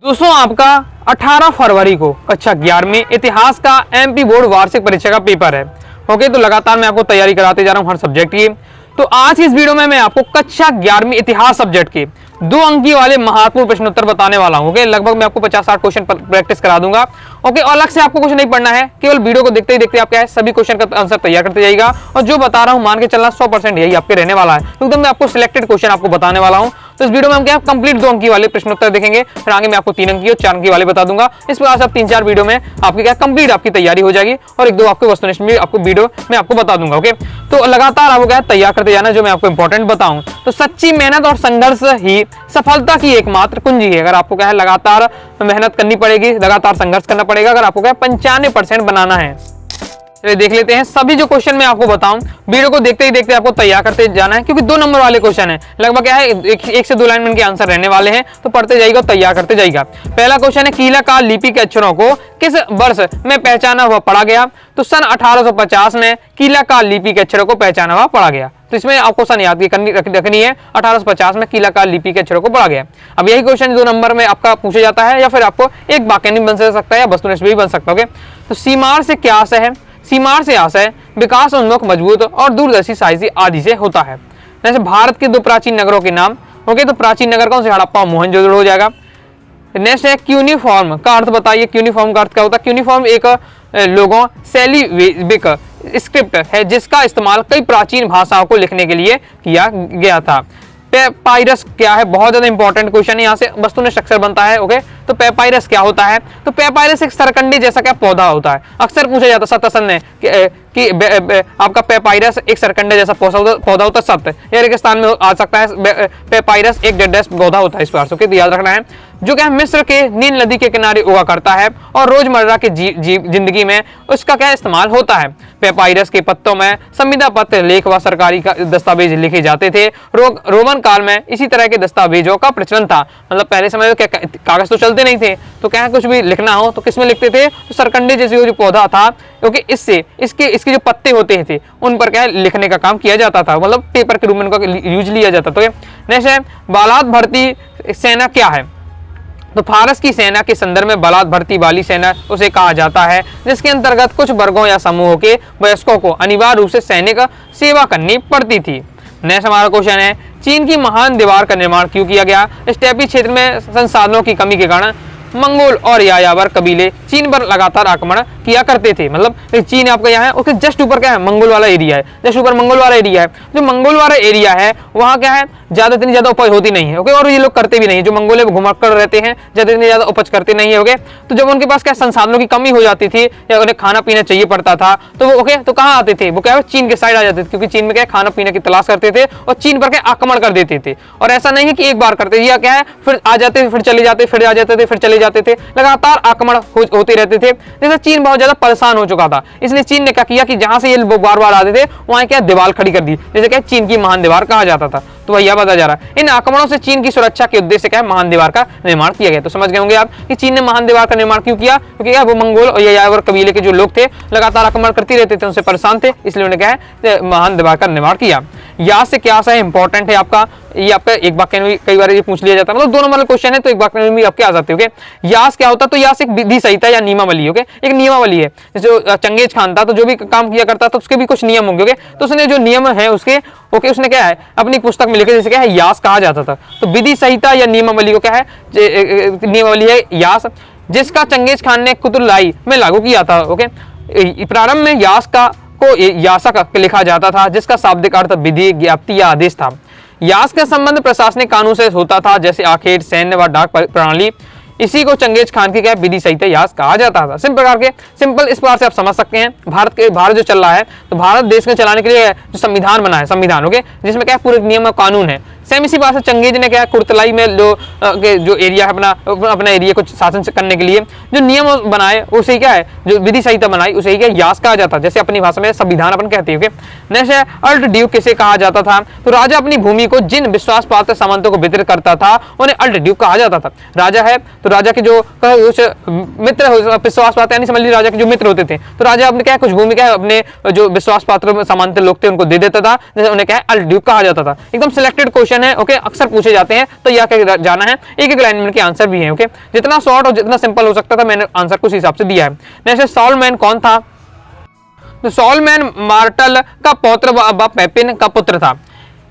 दोस्तों आपका 18 फरवरी को कक्षा 11वीं इतिहास का एमपी बोर्ड वार्षिक परीक्षा का पेपर है। ओके, तो लगातार मैं आपको तैयारी कराते जा रहा हूं हर सब्जेक्ट की। तो आज की इस वीडियो में मैं आपको कक्षा 11वीं इतिहास सब्जेक्ट के 2 अंकी वाले महत्वपूर्ण प्रश्नोत्तर बताने वाला हूं। ओके, लगभग मैं आपको 50-60 क्वेश्चन प्रैक्टिस करा दूंगा। ओके, और अलग से आपको कुछ नहीं पढ़ना है, केवल वीडियो को देखते ही देखते आप क्या है सभी क्वेश्चन का आंसर तैयार करते जाइएगा। और जो बता रहा हूं मान के चलना 100% यही आपके रहने वाला है, एकदम मैं आपको सिलेक्टेड क्वेश्चन आपको बताने वाला हूं। तो इस वीडियो में हम क्या कंप्लीट 2 अंकी वाले प्रश्नोत्तर देखेंगे, फिर आगे मैं आपको 3 अंकी और 4 अंकी वाले बता दूंगा। इस प्रकार से आप 3-4 वीडियो में आपकी क्या कंप्लीट आपकी तैयारी हो जाएगी और 1-2 आपके वस्तुनिष्ठ भी आपको वीडियो में आपको बता दूंगा। ओके, तो लगातार आपको क्या तैयार करते जाना जो मैं आपको इंपॉर्टेंट बताऊं। तो सच्ची मेहनत और संघर्ष ही सफलता की एकमात्र कुंजी है। अगर आपको क्या है लगातार मेहनत करनी पड़ेगी, लगातार संघर्ष करना पड़ेगा, अगर आपको क्या 95% बनाना है। चलिए देख लेते हैं सभी जो क्वेश्चन मैं आपको बताऊं, वीडियो को देखते ही देखते आपको तैयार करते जाना है, क्योंकि 2 नंबर वाले क्वेश्चन है। लगभग क्या है 1 से 2 लाइन में इनके आंसर रहने वाले हैं, तो पढ़ते जाइएगा तैयार करते जाइएगा। पहला क्वेश्चन है कीला काल लिपि के अक्षरों को किस वर्ष में पहचाना हुआ पढ़ा गया? तो सन 1850 में कीला काल लिपि के अक्षरों को पहचाना हुआ पढ़ा गया। तो इसमें आपको सन याद रखनी है, 1850 में कीला काल लिपि के अक्षरों को पढ़ा गया। अब यही क्वेश्चन 2 नंबर में आपका पूछा जाता है, या फिर आपको एक वाक्य नहीं बन सकता है या वस्तुनिष्ठ भी बन सकता है। तो सीमार से क्या आशय है? सीमार से आशय विकास उन्मुख मजबूत और दूरदर्शी साहसी आदि से होता है। जैसे भारत के 2 प्राचीन नगरों के नाम। ओके, तो प्राचीन नगर कौन से? हड़प्पा मोहनजोदड़ो हो जाएगा। नेक्स्ट है क्यूनिफॉर्म का अर्थ बताइए। क्यूनिफॉर्म का अर्थ क्या होता है? क्यूनिफॉर्म एक लोगों शैलीविक स्क्रिप्ट है जिसका इस्तेमाल कई प्राचीन भाषाओं को लिखने के लिए किया गया था। पेपाइरस क्या है? बहुत ज्यादा इंपॉर्टेंट क्वेश्चन है, यहाँ से वस्तुनिष्ठ अक्षर बनता है। ओके, तो पेपाइरस क्या होता है? तो पेपाइरस एक सरकंडे जैसा क्या पौधा होता है। अक्सर पूछा जाता है सत्य में कि आपका पेपाइरस एक सरकंडे जैसा पौधा होता है। सत्य या रेगिस्तान में आ सकता है। पेपाइरस एक डेड पौधा होता है इस बार से, तो याद रखना है। जो क्या मिस्र के नील नदी के किनारे उगा करता है और रोजमर्रा की जिंदगी में उसका क्या इस्तेमाल होता है। पेपाइरस के पत्तों में संविदा पत्र, लेख व सरकारी दस्तावेज लिखे जाते थे। रोमन काल में इसी तरह के दस्तावेजों का प्रचलन था। मतलब पहले समय में क्या कागज तो चलते नहीं थे, तो क्या कुछ भी लिखना हो तो किसमें लिखते थे? तो सरकंडे जैसे जो पौधा था, क्योंकि इसके जो पत्ते होते थे उन पर क्या लिखने का काम किया जाता था, मतलब पेपर के रूप में उनका यूज लिया जाता था। नेक्स्ट है बालात भर्ती सेना क्या है? तो फारस की सेना के संदर्भ में बलात् भर्ती वाली सेना उसे कहा जाता है, जिसके अंतर्गत कुछ वर्गों या समूहों के वयस्कों को अनिवार्य रूप से सैनिक सेवा करनी पड़ती थी। नेक्स्ट हमारा क्वेश्चन है चीन की महान दीवार का निर्माण क्यों किया गया? स्टेपी क्षेत्र में संसाधनों की कमी के कारण मंगोल और यायावर कबीले चीन पर लगातार आक्रमण किया करते थे। मतलब चीन आपका यहाँ है, उसके जस्ट ऊपर क्या है? मंगोल वाला एरिया है। जस्ट ऊपर मंगोल वाला एरिया है। जो मंगोल वाला एरिया है वहाँ क्या है ज्यादा इतनी ज्यादा उपज होती नहीं है। ओके, और ये लोग करते भी नहीं, जो मंगोल घुमक्कड़ रहते हैं, ज्यादा इतनी ज्यादा उपज करते नहीं है। ओके, तो जब उनके पास क्या संसाधनों की कमी हो जाती थी या उन्हें खाना पीना चाहिए पड़ता था, तो वो ओके तो कहाँ आते थे? वो क्या चीन के साइड आ जाते थे, क्योंकि चीन में क्या खाना पीने की तलाश करते थे और चीन पर क्या आक्रमण कर देते थे। और ऐसा नहीं है कि एक बार करते या क्या है फिर आ जाते थे, फिर चले जाते, फिर आ जाते थे, फिर चले जाते थे, लगातार आक्रमण होते रहते थे। जैसे चीन बहुत ज्यादा परेशान हो चुका था, इसलिए चीन ने क्या किया कि जहां से ये बार बार आते थे वहां क्या दीवार खड़ी कर दी, जैसे क्या चीन की महान दीवार कहा जाता था। तो भैया बता जा रहा है इन आक्रमणों से चीन की सुरक्षा के उद्देश्य क्या है महान दीवार का निर्माण किया गया। तो समझ गए होंगे आप कि चीन ने महान दीवार का निर्माण क्यों किया? क्योंकि क्या वो मंगोल और यायावर कबीले के जो लोग थे लगातार आक्रमण करते रहते थे, उनसे परेशान थे, इसलिए उन्होंने क्या है महान दीवार का निर्माण किया। याद से क्या है इंपॉर्टेंट है आपका, ये आपका एक वाक्य में कई बार ये पूछ लिया जाता है, मतलब 2 नंबर क्वेश्चन है तो एक वाक्य में भी आपके आ जाते हो। यास क्या होता है? तो यास एक विधि संहिता या नियमावली। ओके, एक नियमावली है। जैसे चंगेज खान था तो जो भी काम किया करता था उसके भी कुछ नियम होंगे। तो उसने जो नियम है उसके उसने क्या है अपनी पुस्तक में लिखे, जैसे क्या है यास कहा जाता था। तो विधि संहिता या नियमावली को क्या है? नियमावली है यास, जिसका चंगेज खान ने कुतुबलाई में लागू किया था। ओके, प्रारंभ में यास को यासक लिखा जाता था, जिसका शाब्दिक अर्थ विधि, ज्ञप्ति या आदेश था। यास का संबंध प्रशासनिक कानून से होता था, जैसे आखेट, सैन्य व डाक प्रणाली। इसी को चंगेज खान की क्या विधि संहिता यास कहा जाता था। सिंपल इस प्रकार से आप समझ सकते हैं। भारत जो चल रहा है, तो भारत देश में चलाने के लिए जो संविधान बना है, संविधान ओके, जिसमें क्या पूरे नियम और कानून है। सेम इसी बात से चंगेज ने क्या कुर्तलाई में जो एरिया है अपना एरिया को शासन करने के लिए जो नियम बनाए उसे क्या है जो विधि संहिता बनाई उसे ही क्या यास कहा जाता है। जैसे अपनी भाषा में संविधान अपन कहते हैं। नेक्स्ट है अल्ट ड्यूक किसे कहा जाता था? तो राजा अपनी भूमि को जिन विश्वास पात्र सामंतों को वितरित करता था उन्हें अल्ट ड्यूक कहा जाता था। राजा है तो राजा के जो मित्र विश्वास पात्र यानी समझ लीजिए राजा के जो मित्र होते थे, तो राजा अपने क्या कुछ भूमि क्या अपने जो विश्वास पात्र सामंत लोग थे उनको दे देता था, जैसे उन्हें क्या अल्ट ड्यूक कहा जाता था। एकदम सिलेक्टेड क्वेश्चन क्वेश्चन है, ओके, अक्सर पूछे जाते हैं, तो यह क्या जाना है, एक एक लाइन में इनके आंसर भी है, ओके। जितना शॉर्ट और जितना सिंपल हो सकता था मैंने आंसर कुछ हिसाब से दिया है। नेक्स्ट, सॉलमैन कौन था? तो सॉलमैन मार्टल का पौत्र व पेपिन का पुत्र था।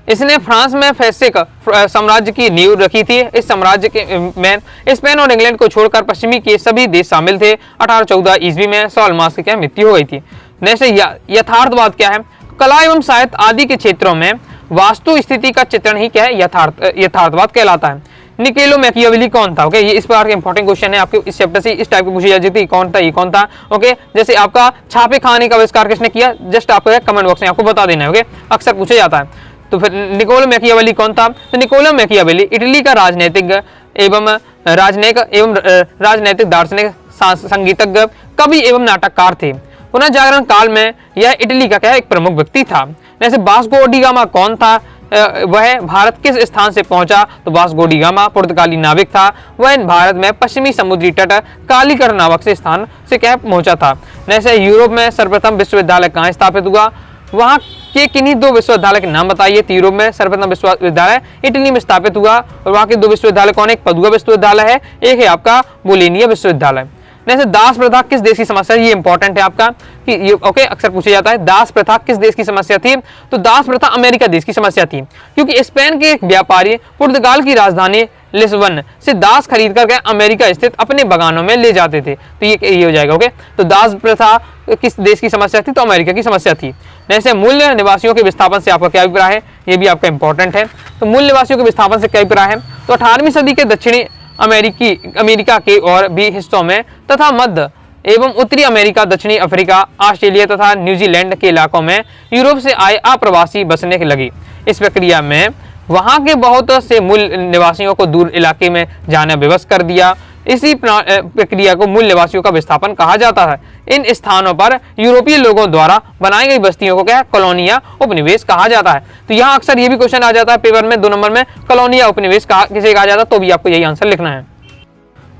इसने फ्रांस में फैसिक साम्राज्य की नींव रखी थी। इस साम्राज्य के में स्पेन और इंग्लैंड को छोड़कर पश्चिमी के सभी देश शामिल थे। 1814 ईस्वी में सॉलमास की मृत्यु हो गई थी। नेक्स्ट, यथार्थवाद क्या है? कला एवं साहित्य आदि के क्षेत्रों में वास्तु स्थिति का चित्रण ही क्या है, यथार्थवाद कहलाता है। निकोलो मैकियावेली कौन था? ओके, ये इस प्रकार के इंपॉर्टेंट क्वेश्चन है आपके इस चैप्टर से, इस टाइप के पूछी जाती थी, कौन था, ये कौन था, ओके। जैसे आपका छापे खाने का आविष्कार किसने किया, जस्ट आपको कमेंट बॉक्स में आपको बता देना है, ओके, अक्सर पूछा जाता है। तो फिर निकोलो मैकियावेली कौन था? तो निकोलो मैकियावेली इटली का राजनीतिक एवं राजनैतिक दार्शनिक, संगीतज्ञ, कवि एवं नाटककार थे। पुनर्जागरण काल में यह इटली का क्या एक प्रमुख व्यक्ति था। जैसे वास्को डी गामा कौन था? वह भारत किस स्थान से पहुंचा? तो वास्को डी गामा पुर्तगाली नाविक था। वह भारत में पश्चिमी समुद्री तट कालीकर नामक से स्थान से क्या पहुंचा था। जैसे यूरोप में सर्वप्रथम विश्वविद्यालय कहाँ स्थापित हुआ? वहां के किन्हीं दो विश्वविद्यालय के नाम बताइए। तो यूरोप में सर्वप्रथम विश्वविद्यालय इटली में स्थापित हुआ, और वहां के दो विश्वविद्यालय कौन है? एक पदुआ विश्वविद्यालय है, एक है आपका बोलोनिया विश्वविद्यालय। जैसे दास प्रथा किस देश की समस्या है? ये इंपॉर्टेंट है आपका कि ये ओके अक्सर पूछा जाता है। दास प्रथा किस देश की समस्या थी? तो दास प्रथा अमेरिका देश की समस्या थी, क्योंकि स्पेन के एक व्यापारी पुर्तगाल की राजधानी लिस्बन से दास खरीद कर अमेरिका स्थित अपने बगानों में ले जाते थे। तो ये हो जाएगा, ओके। तो दास प्रथा किस देश की समस्या थी? तो अमेरिका की समस्या थी। जैसे मूल्य निवासियों के विस्थापन से आपका क्या अभिप्राय है? ये भी आपका इंपॉर्टेंट है। तो मूल निवासियों के विस्थापन से क्या अभिप्राय है? तो 18वीं सदी के दक्षिणी अमेरिका के और भी हिस्सों में तथा मध्य एवं उत्तरी अमेरिका, दक्षिणी अफ्रीका, ऑस्ट्रेलिया तथा न्यूजीलैंड के इलाकों में यूरोप से आए अप्रवासी बसने लगी। इस प्रक्रिया में वहां के बहुत से मूल निवासियों को दूर इलाके में जाना विवश कर दिया। इसी प्रक्रिया को मूल निवासियों का विस्थापन कहा जाता है। इन स्थानों पर यूरोपीय लोगों द्वारा बनाई गई बस्तियों को क्या कॉलोनिया उपनिवेश कहा जाता है। तो यहाँ अक्सर ये भी क्वेश्चन आ जाता है पेपर में 2 नंबर में, कॉलोनिया उपनिवेश किसे कहा जाता है? तो भी आपको यही आंसर लिखना है।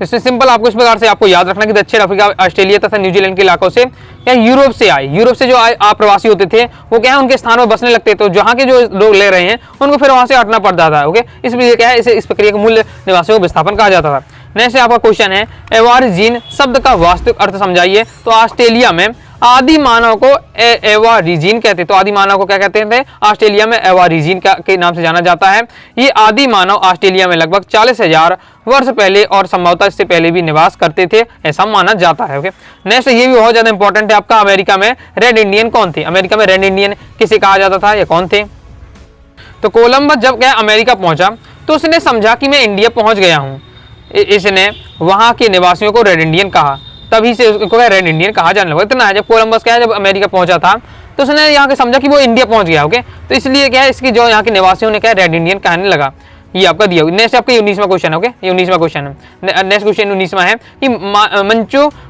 इससे सिंपल आपको इस प्रकार से आपको याद रखना कि दक्षिण अफ्रीका, ऑस्ट्रेलिया तथा न्यूजीलैंड के इलाकों से क्या यूरोप से आए। यूरोप से जो अप्रवासी होते थे वो क्या है उनके स्थान पर बसने लगते, तो जहाँ के जो लोग ले रहे हैं उनको फिर वहां से हटना पड़ता था, ओके। इसलिए क्या है इस प्रक्रिया को मूल निवासियों को विस्थापन कहा जाता था। नेक्स्ट आपका क्वेश्चन है एवारिजीन शब्द का वास्तविक अर्थ समझाइए। तो ऑस्ट्रेलिया में आदि मानव को एवारिजीन कहते हैं। तो आदि मानव को क्या कहते थे? ऑस्ट्रेलिया में एवारिजीन के नाम से जाना जाता है। ये आदि मानव ऑस्ट्रेलिया में लगभग 40,000 वर्ष पहले और संभवतः इससे पहले भी निवास करते थे, ऐसा माना जाता है, ओके। नेक्स्ट ये भी बहुत ज्यादा इंपॉर्टेंट है आपका, अमेरिका में रेड इंडियन कौन थे? अमेरिका में रेड इंडियन किसे कहा जाता था, ये कौन थे? तो कोलंबस जब क्या अमेरिका पहुंचा तो उसने समझा कि मैं इंडिया पहुंच गया हूं। इसने वहां के निवासियों को रेड इंडियन कहा, तभी से उसको रेड इंडियन कहा जाने लगा। इतना है जब कोलंबस क्या है जब अमेरिका पहुंचा था तो उसने यहाँ के समझा कि वो इंडिया पहुंच गया, ओके। तो इसलिए क्या है इसकी जो यहाँ के निवासियों ने क्या रेड इंडियन कहने लगा। ये आपका दिया। नेक्स्ट आपका 19वां क्वेश्चन है, ओके। ये 19वां क्वेश्चन है। नेक्स्ट क्वेश्चन 19वां है कि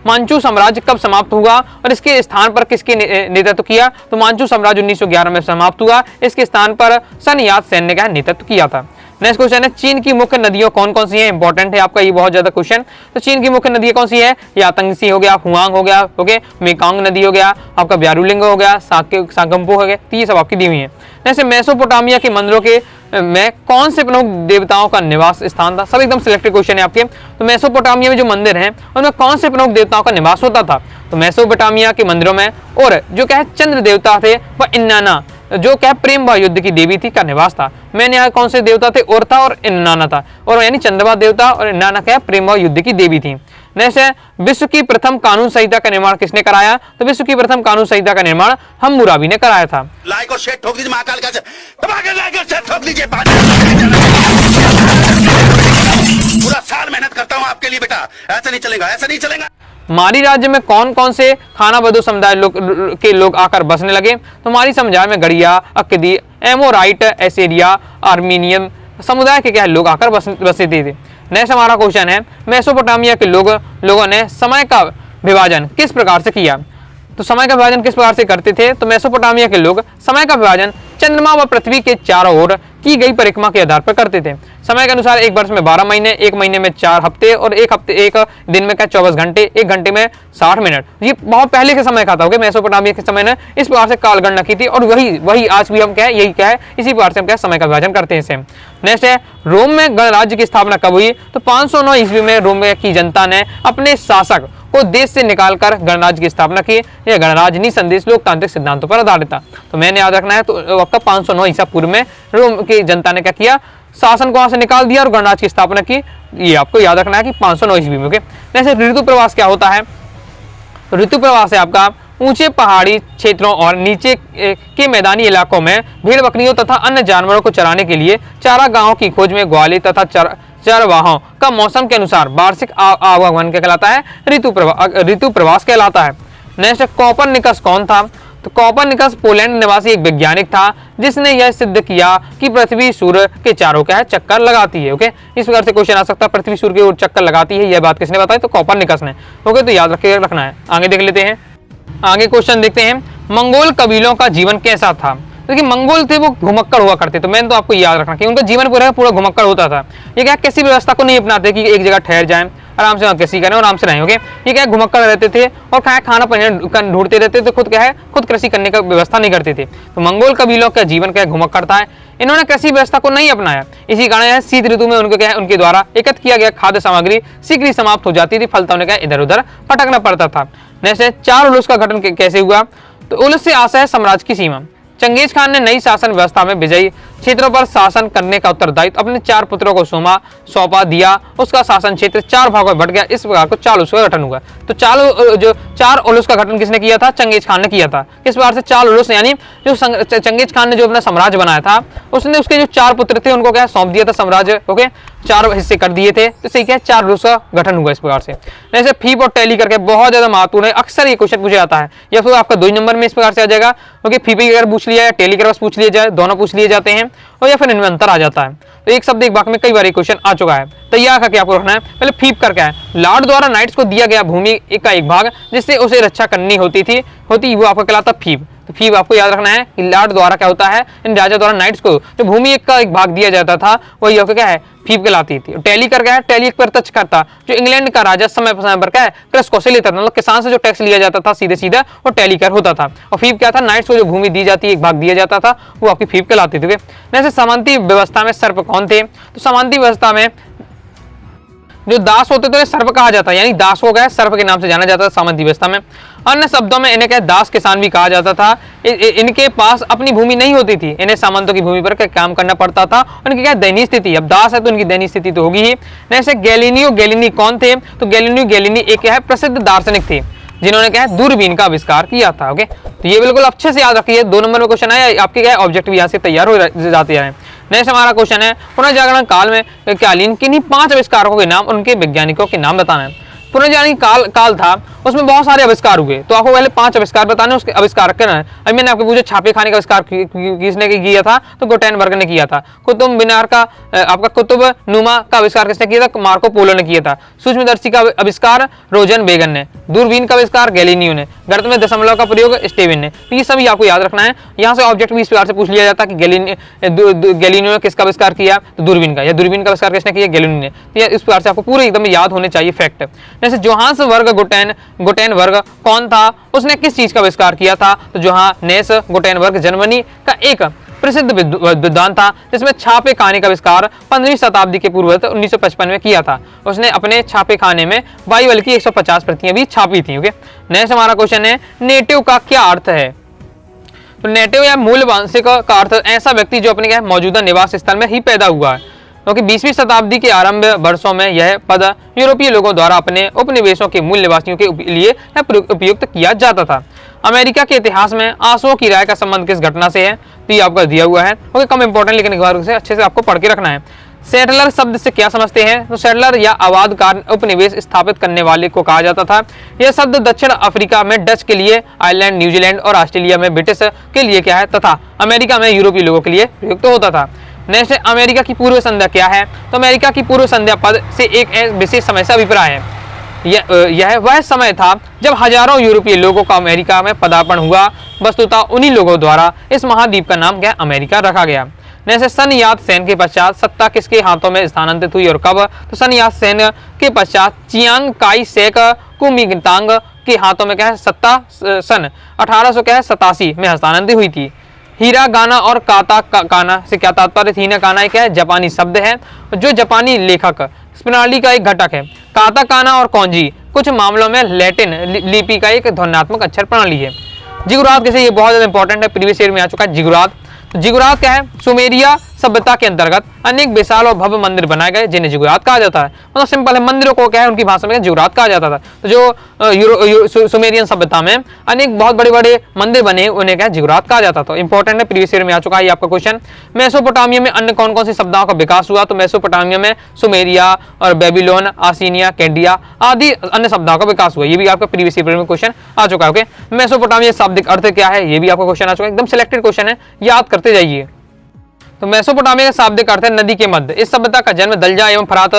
मांचू साम्राज्य कब समाप्त हुआ और इसके स्थान पर किसके नेतृत्व किया? तो मांचू साम्राज्य 1911 में समाप्त हुआ। इसके स्थान पर सन यात सेन ने क्या नेतृत्व किया था। नेक्स्ट क्वेश्चन है चीन की मुख्य नदियों कौन कौन सी है? इंपॉर्टेंट है आपका ये बहुत ज्यादा क्वेश्चन। तो चीन की मुख्य नदियां कौन सी है? यातंगसी हो गया, हुआंग हो गया, ओके, मेकांग नदी हो गया, आपका ब्यारुलिंग हो गया, सागम्पो हो गया। तो ये सब आपकी दी हुई है। जैसे मेसोपोटामिया के मंदिरों के में कौन से प्रमुख देवताओं का निवास स्थान था? सब एकदम सिलेक्टेड क्वेश्चन है आपके। तो मेसोपोटामिया में जो मंदिर हैं उनमें कौन से प्रमुख देवताओं का निवास होता था? तो मेसोपोटामिया के मंदिरों में और जो क्या है चंद्र देवता थे वह इन्नाना जो क्या प्रेम व युद्ध की देवी थी का निवास था। मैंने यहाँ कौन से देवता थे? और था और इन्नाना था, और यानी चंद्रमा देवता और इन्नाना क्या प्रेम व युद्ध की देवी थी। नेक्स्ट है विश्व की प्रथम कानून संहिता का निर्माण किसने कराया? तो विश्व की प्रथम कानून संहिता का निर्माण हम्मुराबी ने कराया था। लाइक और शेयर ठोक दीजिए, महाकाल का लाइक और शेयर ठोक दीजिए। पूरा साल मेहनत करता हूँ आपके लिए बेटा, ऐसा नहीं चलेगा, ऐसा नहीं चलेगा। मारी राज्य में कौन कौन से खाना बदो समुदाय के लोग आकर बसने लगे? तो मारी समुदाय में गड़िया, अक्दी, एमोराइट, एसेरिया, आर्मीनियम समुदाय के क्या लोग आकर बसते थे। नेक्स्ट हमारा क्वेश्चन है मेसोपोटामिया के लोगों ने समय का विभाजन किस प्रकार से किया? तो समय का विभाजन किस प्रकार से करते थे? तो मेसोपोटामिया के लोग समय का विभाजन चंद्रमा व पृथ्वी के चारों ओर की गई परिक्रमा के आधार पर करते थे। समय के अनुसार एक वर्ष में 12 महीने, एक महीने में 4 हफ्ते और एक दिन में क्या 24 घंटे, एक घंटे में 60 मिनट। ये बहुत पहले के समय का था। ओके, मेसोपोटामिया के समय ने इस प्रकार से काल गणना की थी और वही आज भी हम क्या है, यही क्या है, इसी प्रकार से हम क्या समय का विभाजन करते हैं सेम। नेक्स्ट है, रोम में गणराज्य की स्थापना कब हुई? तो 509 ईस्वी में रोम की जनता ने अपने शासक को देश से निकालकर गणराज्य की स्थापना की। यह गणराज्य निसंदेश लोकतांत्रिक सिद्धांतों पर आधारित था। तो मैंने याद रखना है, तो आपका 509 ईसा पूर्व में रोम की जनता ने क्या किया? शासन को वहां से निकाल दिया और गणराज्य की स्थापना की। ये आपको याद रखना है कि 509 ईस्वी में। ओके, जैसे ऋतु प्रवास क्या होता है? ऋतु प्रवास है आपका ऊंचे पहाड़ी क्षेत्रों और नीचे के मैदानी इलाकों में भेड़ बकरियों तथा अन्य जानवरों को चराने के लिए चारागाहों की खोज में ग्वाली तथा चरवाहों का मौसम के अनुसार वार्षिक आवागमन क्या कहलाता है? ऋतु प्रवास कहलाता है। नेक्स्ट, कोपरनिकस कौन था? तो कोपरनिकस पोलैंड निवासी एक वैज्ञानिक था जिसने यह सिद्ध किया कि पृथ्वी सूर्य के चारों क्या है चक्कर लगाती है। ओके, इस प्रकार से क्वेश्चन आ सकता है, पृथ्वी सूर्य की ओर चक्कर लगाती है, यह बात किसने बताई? तो कोपरनिकस ने। ओके, तो याद रखना है। आगे देख लेते हैं, आगे क्वेश्चन देखते हैं, मंगोल कबीलों का जीवन कैसा था? क्योंकि मंगोल थे वो घुमक्कड़ हुआ करते, तो मैंने तो आपको याद रखना कि उनका जीवन पूरा घुमक्कड़ होता था। ये क्या किसी व्यवस्था को नहीं अपनाते कि एक जगह ठहर जाएं, आराम से कृषि करें और आराम से रहें। ओके, ये क्या घुमक्कड़ रहते थे और खाना पानी ढूंढते रहते थे, खुद क्या है, खुद कृषि करने का व्यवस्था नहीं करते थे। तो मंगोल कबीलों का जीवन क्या घुमक्कड़ था। इन्होंने कृषि व्यवस्था को नहीं अपनाया, इसी कारण शीत ऋतु में उनको क्या है, उनके द्वारा एकत्र किया गया खाद्य सामग्री शीघ्र ही समाप्त हो जाती थी, फलता उन्हें क्या इधर उधर भटकना पड़ता था। नेक्स्ट है, 4 उलूस का गठन कैसे हुआ? तो उलूस से आशा है साम्राज्य की सीमा। चंगेज खान ने नई शासन व्यवस्था में विजयी क्षेत्रों पर शासन करने का उत्तरदायित्व अपने 4 पुत्रों को सौंपा दिया। उसका शासन क्षेत्र 4 भागों में बट गया। इस प्रकार को 4 उलूस का गठन हुआ। तो 4 उलूस का गठन किसने किया था? चंगेज खान ने किया था। किस प्रकार से 4 उलूस, यानी जो चंगेज खान ने जो अपना साम्राज्य बनाया था, उसने उसके जो 4 पुत्र थे उनको क्या सौंप दिया था साम्राज्य। ओके, 4 हिस्से कर दिए थे, तो इससे क्या 4 उलूस का गठन हुआ इस प्रकार से। जैसे फीप और टैली करके बहुत ज्यादा महत्वपूर्ण है, अक्सर ये क्वेश्चन पूछा जाता है, या फिर आपका 2 नंबर में इस प्रकार से आ जाएगा। ओके, फीप अगर पूछ लिया है, टैली का पूछ लिया जाए, दोनों पूछ लिए जाते हैं, और या फिर इनमें अंतर आ जाता है। तो एक शब्द एक वाक्य में कई बार क्वेश्चन आ चुका है। तैयार करके आपको रखना है। पहले फीप कर क्या है? लॉर्ड द्वारा नाइट्स को दिया गया भूमि का एक भाग जिससे उसे रक्षा करनी होती वो आपका कहलाता फीप। तो फीप आपको याद रखना है कि लॉर्ड द्वारा क्या होता है, इन राजा द्वारा नाइट्स को जो भूमि का एक भाग दिया जाता था, वही आपका क्या है, फीप कहलाती थी। टैली कर क्या है? टैली एक प्रत्यक्ष करता, जो इंग्लैंड का राजा समय पर क्या है कृषि को से लेता था, मतलब किसान से जो टैक्स लिया जाता था सीधे सीधा, वो टैली कर होता था। और फीप क्या था? नाइट्स को जो भूमि दी जाती है, एक भाग दिया जाता था, वो आपकी फीप कहलाती थी। जैसे सामंती व्यवस्था में सर्प कौन थे? तो सामंती व्यवस्था में जो दास होते थे सर्प कहा जाता है, यानी दास हो गए सर्प के नाम से जाना जाता था सामंती व्यवस्था में। अन्य शब्दों में इन्हें क्या दास किसान भी कहा जाता था। इनके पास अपनी भूमि नहीं होती थी, इन्हें सामंतों की भूमि पर काम करना पड़ता था। उनकी क्या दयनीय स्थिति, अब दास है तो उनकी दयनीय स्थिति तो होगी ही। जैसे गैलीलियो गैलीली कौन थे? तो गैलीलियो गैलीली एक क्या है प्रसिद्ध दार्शनिक थे जिन्होंने क्या है दूरबीन का आविष्कार किया था। ओके, तो ये बिल्कुल अच्छे से याद रखिए। 2 नंबर में क्वेश्चन आया, आपके क्या ऑब्जेक्टिव यहाँ से तैयार हो जाते हैं। नेक्स्ट हमारा क्वेश्चन है, पुनर्जागरण काल में कालीन किन्हीं 5 आविष्कारकों के नाम, उनके वैज्ञानिकों के नाम बताना है। पुनर्जागरण काल था, उसमें बहुत सारे आविष्कार हुए, तो आपको पहले 5 आविष्कार बताने, उसके आविष्कार करना है। अभी मैंने आपको पूछा छापे खाने का आविष्कार किसने किया था? तो गुटेनबर्ग ने किया था। कुतुब मीनार का आपका कुतुब नुमा का आविष्कार किसने किया था? मार्को पोलो ने किया था। सूक्ष्मदर्शी का आविष्कार रोजन बेगन ने। दूरबीन का आविष्कार गैलीलियो ने। गणित में दशमलव का प्रयोग स्टेविन ने। तो ये सभी आपको याद रखना है। यहाँ से ऑब्जेक्ट भी इस प्रकार से पूछ लिया जाता है कि गैलीलियो ने किसका आविष्कार किया? तो दूरबीन का। या दूरबीन का आविष्कार किसने किया? गैलीलियो ने। तो इस प्रकार से आपको पूरे एकदम याद होने चाहिए फैक्ट। जैसे जोहान्स वर्ग गुटेनबर्ग कौन था? उसने किस चीज का आविष्कार किया था? तो जोहानेस गुटेनबर्ग जर्मनी का एक प्रसिद्ध विद्वान था जिसमें छापे खाने का आविष्कार 15वीं शताब्दी के पूर्व 1955 में किया था। उसने अपने छापे खाने में बाइबल की 150 प्रतियां भी छापी थी। ओके, नेक्स्ट हमारा क्वेश्चन है, नेटिव का क्या अर्थ है? तो नेटिव या मूल वांशिक का अर्थ ऐसा व्यक्ति जो अपने मौजूदा निवास स्थल में ही पैदा हुआ है, क्योंकि 20वीं शताब्दी के आरंभ वर्षों में यह पद यूरोपीय लोगों द्वारा अपने उपनिवेशों के मूल निवासियों के लिए उपयुक्त किया जाता था। अमेरिका के इतिहास में आंसुओं की राय का संबंध किस घटना से है? तो ये आपका दिया हुआ है। ओके, कम इंपॉर्टेंट लेकिन एक बार से अच्छे से आपको पढ़ के रखना है। सेटलर शब्द से क्या समझते हैं? तो सेटलर या आबादकार उपनिवेश स्थापित करने वाले को कहा जाता था। यह शब्द दक्षिण अफ्रीका में डच के लिए, आयरलैंड, न्यूजीलैंड और ऑस्ट्रेलिया में ब्रिटिश के लिए क्या है तथा अमेरिका में यूरोपीय लोगों के लिए प्रयुक्त होता था। नेक्स्ट, अमेरिका की पूर्व संध्या क्या है? तो अमेरिका की पूर्व संध्या पद से एक विशेष समय से अभिप्राय है। यह वह समय था जब हजारों यूरोपीय लोगों का अमेरिका में पदार्पण हुआ। वस्तुतः उन्हीं लोगों द्वारा इस महाद्वीप का नाम क्या अमेरिका रखा गया। जैसे सन यात सेन के पश्चात सत्ता किसके हाथों में स्थानांतरित हुई और कब? तो सन यात सेन के पश्चात चियांग काई शेक कुमिंगतांग के हाथों में क्या है सत्ता सन 1887 में हस्तांतरित हुई थी। हीरा गाना और काता काना से क्या तात्पर्य? हीरा काना क्या है? जापानी शब्द है जो जापानी लेखक प्रणाली का एक घटक है। काता काना और कौंजी कुछ मामलों में लैटिन लिपि का एक ध्वन्यात्मक अक्षर प्रणाली है। जिगुरात कैसे? ये बहुत ज्यादा इंपॉर्टेंट है, प्रीवियस ईयर में आ चुका है। जिगुरात, तो जिगुरात क्या है? सुमेरिया सभ्यता के अंतर्गत अनेक विशाल और भव्य मंदिर बनाए गए जिन्हें जिगुरात कहा जाता है। मतलब सिंपल है, मंदिरों को क्या है उनकी भाषा में जिगुरात कहा जाता था। तो जो सुमेरियन सभ्यता में अनेक बहुत बड़े बड़े मंदिर बने उन्हें क्या जिगुरात कहा जाता था। इंपॉर्टेंट है, प्रीवियस ईयर में आ चुका है आपका क्वेश्चन। मेसोपोटामिया में अन्य कौन कौन सी सभ्यताओं का विकास हुआ? तो मेसोपोटामिया में सुमेरिया और बेबीलोन, आसीनिया, कैंडिया आदि अन्य सभ्यताओं का विकास हुआ। ये भी आपका प्रीवियस ईयर में क्वेश्चन आ चुका है। ओके, मेसोपोटामिया शाब्दिक अर्थ क्या है? ये भी आपका क्वेश्चन आ चुका है। एकदम सिलेक्टेड क्वेश्चन है, याद करते जाइए। तो मेसोपोटामिया का शाब्दिक अर्थ है नदी के मध्य। इस सभ्यता का जन्म दलजा एवं फरात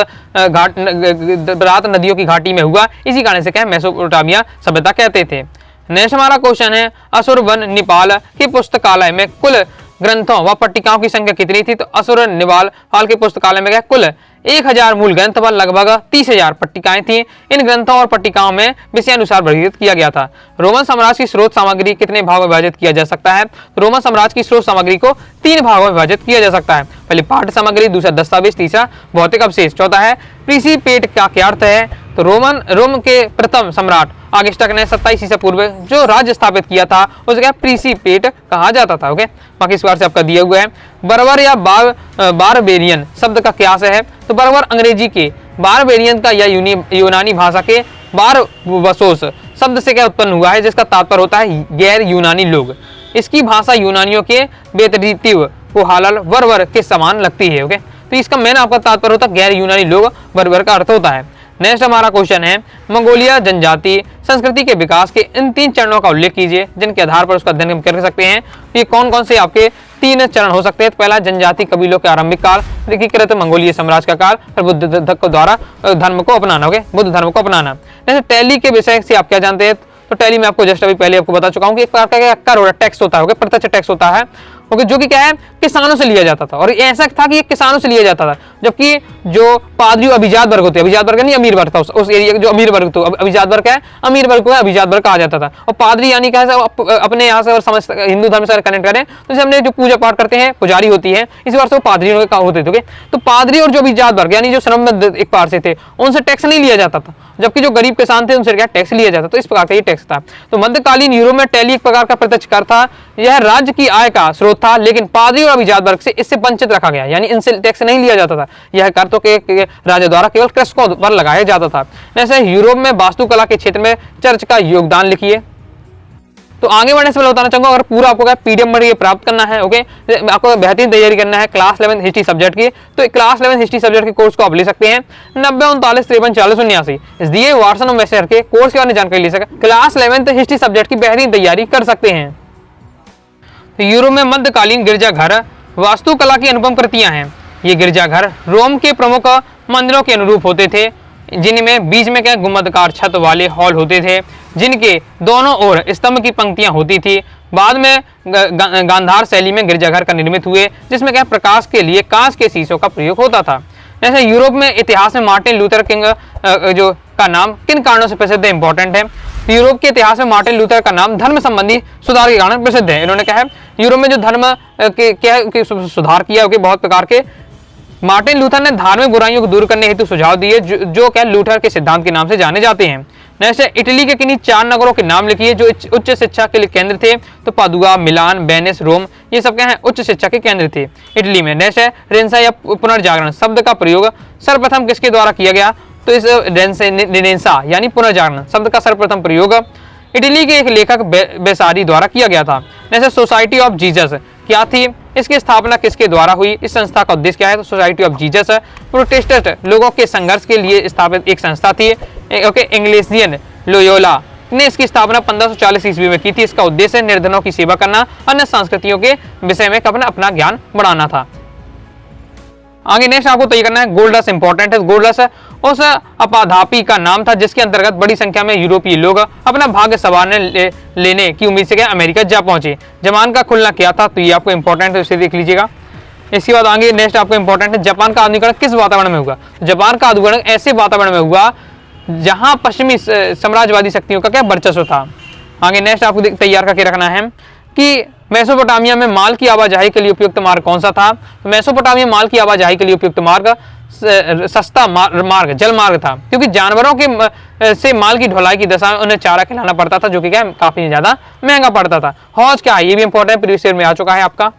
नदियों की घाटी में हुआ। इसी कारण से क्या है मेसोपोटामिया सभ्यता कहते थे। नेक्स्ट हमारा क्वेश्चन है असुर वन नेपाल के पुस्तकालय में कुल ग्रंथों व पट्टिकाओं की संख्या कितनी थी? तो असुर नेपाल के पुस्तकालय में क्या कुल 1000 मूल ग्रंथ व लगभग 30,000 पट्टिकाएं थी। इन ग्रंथों और पट्टिकाओं में विषयानुसार वर्गीकृत किया गया था। रोमन साम्राज्य की स्रोत सामग्री कितने भागों में विभाजित किया जा सकता है? तो रोमन साम्राज्य की स्रोत सामग्री को 3 भागों में विभाजित किया जा सकता है। पहले पाठ्य सामग्री, दूसरा दस्तावेज, तीसरा भौतिक अवशेष, चौथा है प्रीसिपेट का क्या अर्थ है? तो रोम के प्रथम सम्राट अगस्टस ने 27 ईसा पूर्व जो राज्य स्थापित किया था उसे क्या प्रीसिपेट कहा जाता था। ओके, बाकी इस बार से आपका दिया हुआ है। बर्बर या बारबेरियन शब्द का क्या है? तो बर्बर अंग्रेजी के, बारबेरियन का या यूनानी भाषा के बारबसोस शब्द से क्या उत्पन्न हुआ है जिसका तात्पर्य होता है गैर यूनानी लोग। इसकी भाषा यूनानियों के बेतरतीब को हालल बर्बर के समान लगती है। ओके, तो इसका मेन आपका तात्पर्य होता है गैर यूनानी लोग, बर्बर का अर्थ होता है। नेक्स्ट हमारा क्वेश्चन है मंगोलिया जनजाति संस्कृति के विकास के इन 3 चरणों का उल्लेख कीजिए जिनके आधार पर उसका अध्ययन कर सकते हैं। ये कौन कौन से आपके 3 चरण हो सकते हैं? तो पहला जनजाति कबीलों के आरंभिक काल, एकीकृत मंगोलिया साम्राज्य का काल, फिर बुद्ध द्वारा धर्म को अपनाना। ओके, बुद्ध धर्म को अपनाना। जैसे टैली के विषय से आप क्या जानते हैं? तो टैली में आपको जस्ट अभी पहले आपको बता चुका हूँ कि एक प्रकार का कर होता है, टैक्स होता है। ओके, प्रत्यक्ष टैक्स होता है। ओके, जो कि क्या है किसानों से लिया जाता था और ऐसा था कि ये किसानों से लिया जाता था, जबकि जो पादरी अभिजात वर्ग होते हैं, अभिजात वर्ग नहीं अमीर वर्ग था, उस एरिया का जो अमीर वर्ग तो अभिजात वर्ग है, अमीर वर्ग को अभिजात वर्ग कहा जाता था। और पादरी यानी क्या है अपने यहाँ से समझ हिंदू धर्म से कनेक्ट करें तो जैसे हमने जो पूजा पाठ करते हैं पुजारी होती है, इस बार से वो पादरी होते थे। तो पादरी और जो अभिजात वर्ग यानी जो श्रमबद्ध एक पार से थे उनसे टैक्स नहीं लिया जाता था, जबकि जो गरीब किसान थे उनसे क्या टैक्स लिया जाता। तो इस प्रकार का ये टैक्स था। तो मध्यकालीन यूरोप में टैली एक प्रकार का प्रत्यक्ष कर था। यह राज्य की आय का स्रोत था, लेकिन पादरी और अभिजात वर्ग से इससे वंचित रखा गया, यानी इनसे टैक्स नहीं लिया जाता था। यह कर तो के राजा द्वारा केवल कृषकों पर लगाया जाता था। जैसे यूरोप में वास्तुकला के क्षेत्र में चर्च का योगदान लिखिए। तो आगे बढ़ने से पहले बताना चाहूंगा, अगर पूरा आपको पीडीएफ में प्राप्त करना है, ओके, आपको बेहतरीन तैयारी करना है क्लास 11 हिस्ट्री सब्जेक्ट की, तो क्लास 11 हिस्ट्री सब्जेक्ट के कोर्स को आप ले सकते हैं 90 39 53 40 79 इस दिए व्हाट्सएप मैसेज के कोर्स के बारे में जानकारी ले सकते। क्लास 11 हिस्ट्री सब्जेक्ट की बेहतरीन तैयारी कर सकते हैं। तो यूरोप में मध्यकालीन गिरजाघर वास्तुकला की अनुपम कृतियां हैं। ये गिरजाघर रोम के प्रमुख मंदिरों के अनुरूप होते थे, जिनमें बीच में क्या गुंबदकार छत वाले हॉल होते थे जिनके दोनों ओर स्तंभ की पंक्तियां होती थी। बाद में गांधार शैली में गिरजाघर का निर्मित हुए, जिसमें क्या प्रकाश के लिए कांच के शीशों का प्रयोग होता था। जैसे यूरोप में इतिहास में मार्टिन लूथर किंग जो का नाम किन कारणों से प्रसिद्ध है, इंपॉर्टेंट है। यूरोप के इतिहास में मार्टिन लूथर का नाम धर्म संबंधी सुधार के कारण प्रसिद्ध है। इन्होंने क्या है यूरोप में जो धर्म के सुधार किया बहुत प्रकार के। मार्टिन लूथर ने धार्मिक बुराइयों को दूर करने हेतु सुझाव दिए जो क्या लूथर के सिद्धांत के नाम से जाने जाते हैं। नेक्स्ट है इटली के किन्हीं 4 नगरों के नाम लिखिए जो उच्च शिक्षा के लिए केंद्र थे। तो पादुआ, मिलान, वेनिस, रोम, ये सब क्या है उच्च शिक्षा के केंद्र थे इटली में। नेक्स्ट है रेनेसां या पुनर्जागरण शब्द का प्रयोग सर्वप्रथम किसके द्वारा किया गया? तो इस रेनेसां यानी पुनर्जागरण शब्द का सर्वप्रथम प्रयोग इटली के एक लेखक बेसारी द्वारा किया गया था। जैसे सोसाइटी ऑफ जीसस क्या थी, इसकी स्थापना किसके द्वारा हुई? इस संस्था का उद्देश्य क्या है? तो सोसाइटी ऑफ जीसस प्रोटेस्टेंट लोगों के संघर्ष के लिए स्थापित एक संस्था थी। ओके, इंग्लिशियन लोयोला ने इसकी स्थापना 1540 ईस्वी में की थी। इसका उद्देश्य निर्धनों की सेवा करना, अन्य संस्कृतियों के विषय में अपना ज्ञान बढ़ाना था। आगे नेक्स्ट आपको तय करना है गोल्डस इंपॉर्टेंट है। गोल्डस उस अपाधापी का नाम था जिसके अंतर्गत बड़ी संख्या में यूरोपीय लोग अपना भाग्य संवारने लेने की उम्मीद से क्या अमेरिका जा पहुंचे। जापान का खुलना क्या था, तो ये आपको इंपॉर्टेंट है, उसे देख लीजिएगा। इसके बाद आगे नेक्स्ट आपको इंपॉर्टेंट है जापान का आधुनिकरण किस वातावरण में हुआ। जापान का आधुनिकरण ऐसे वातावरण में हुआ जहां पश्चिमी साम्राज्यवादी शक्तियों का क्या वर्चस्व था। आगे नेक्स्ट आपको तैयार करके रखना है कि मेसोपोटामिया में माल की आवाजाही के लिए उपयुक्त मार्ग कौन सा था। तो मेसोपोटामिया माल की आवाजाही के लिए उपयुक्त मार्ग सस्ता मार्ग जल मार्ग था, क्योंकि जानवरों के से माल की ढुलाई की दशा में उन्हें चारा खिलाना पड़ता था, जो कि क्या काफी ज्यादा महंगा पड़ता था। हौज क्या है, ये भी इंपॉर्टेंट प्रीवियस ईयर में आ चुका है आपका।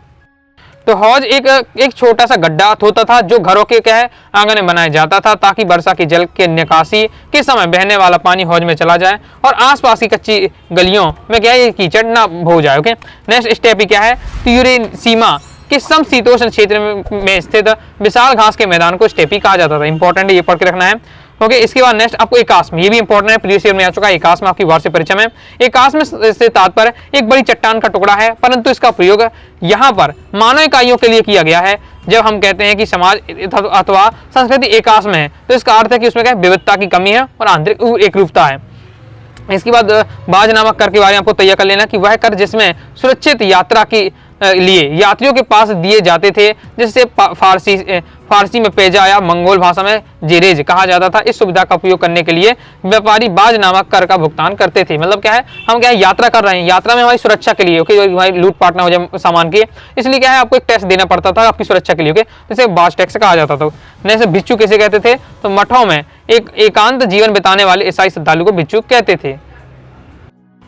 तो हौज एक छोटा सा गड्ढा होता था जो घरों के क्या है आंगन में बनाया जाता था, ताकि वर्षा के जल के निकासी के समय बहने वाला पानी हौज में चला जाए और आसपास की कच्ची गलियों में क्या है कीचड़ ना हो जाए। ओके, नेक्स्ट स्टेप क्या है, यूरेसीमा के समशीतोष्ण क्षेत्र में स्थित विशाल घास के मैदान को स्टेपी कहा जाता था। इंपॉर्टेंट है, ये पढ़ के रखना है। ओके, इसके बाद नेक्स्ट आपको एकास्म, ये भी इंपॉर्टेंट है, प्रीवियस ईयर में आ चुका है। एकास्म आपकी वार्षिक परीक्षा में। एकास्म से तात्पर्य एक बड़ी चट्टान का टुकड़ा है, परंतु इसका प्रयोग यहाँ पर मानव इकाइयों के लिए किया गया है। जब हम कहते हैं कि समाज अथवा संस्कृति एकास्म है, तो इसका अर्थ है कि उसमें क्या विविधता की कमी है और आंतरिक एकरूपता है। इसके बाद बाज नामक कर के बारे में आपको तैयार कर लेना कि वह कर जिसमें सुरक्षित यात्रा की लिए यात्रियों के पास दिए जाते थे, जिससे फारसी में पेजा या मंगोल भाषा में जेरेज कहा जाता था। इस सुविधा का उपयोग करने के लिए व्यापारी बाज नामक कर का भुगतान करते थे। मतलब क्या है, हम क्या है यात्रा कर रहे हैं, यात्रा में हमारी सुरक्षा के लिए, ओके, हमारी लूटपाट ना हो जाए सामान की, इसलिए क्या है आपको एक टैक्स देना पड़ता था आपकी सुरक्षा के लिए, ओके, जिसे बाज टैक्स कहा जाता था। जैसे भिक्षु किसे कहते थे, तो मठों में एक एकांत जीवन बिताने वाले ईसाई श्रद्धालु को भिक्षु कहते थे।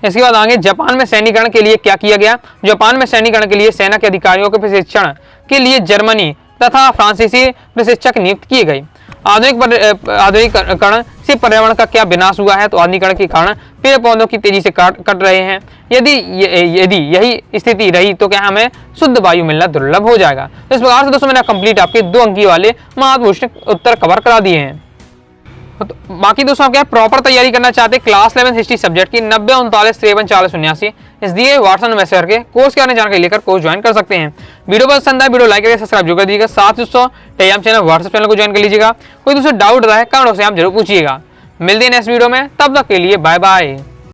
इसके बाद आगे जापान में सैनिकरण के लिए क्या किया गया। जापान में सैनिकरण के लिए सेना के अधिकारियों के प्रशिक्षण के लिए जर्मनी तथा फ्रांसीसी प्रशिक्षक नियुक्त किए गए। आधुनिकीकरण से पर्यावरण का क्या विनाश हुआ है, तो आधुनिकीकरण के कारण पेड़ पौधों की तेजी से कट रहे हैं। यदि यही स्थिति रही तो क्या हमें शुद्ध वायु मिलना दुर्लभ हो जाएगा। तो इस प्रकार से दोस्तों मैंने कंप्लीट आपके 2 अंकीय वाले महत्वपूर्ण उत्तर कवर करा दिए हैं। तो बाकी दोस्तों आप क्या प्रॉपर तैयारी करना चाहते हैं क्लास 11 हिस्ट्री सब्जेक्ट की 90 39 53 40 79 इस दिए व्हाट्सएप मैसेज करके कोर्स के आने जानकारी लेकर कोर्स ज्वाइन कर सकते हैं। वीडियो पसंद आए वीडियो लाइक करके सब्सक्राइब जरूर कर दीजिएगा। साथ ही दोस्तों टेलीग्राम चैनल व्हाट्सएप चैनल को ज्वाइन कर लीजिएगा। कोई दोस्तों डाउट रहा है कमेंट बॉक्स में आप जरूर पूछिएगा। मिलते हैं नेक्स्ट वीडियो में, तब तक के लिए बाय बाय।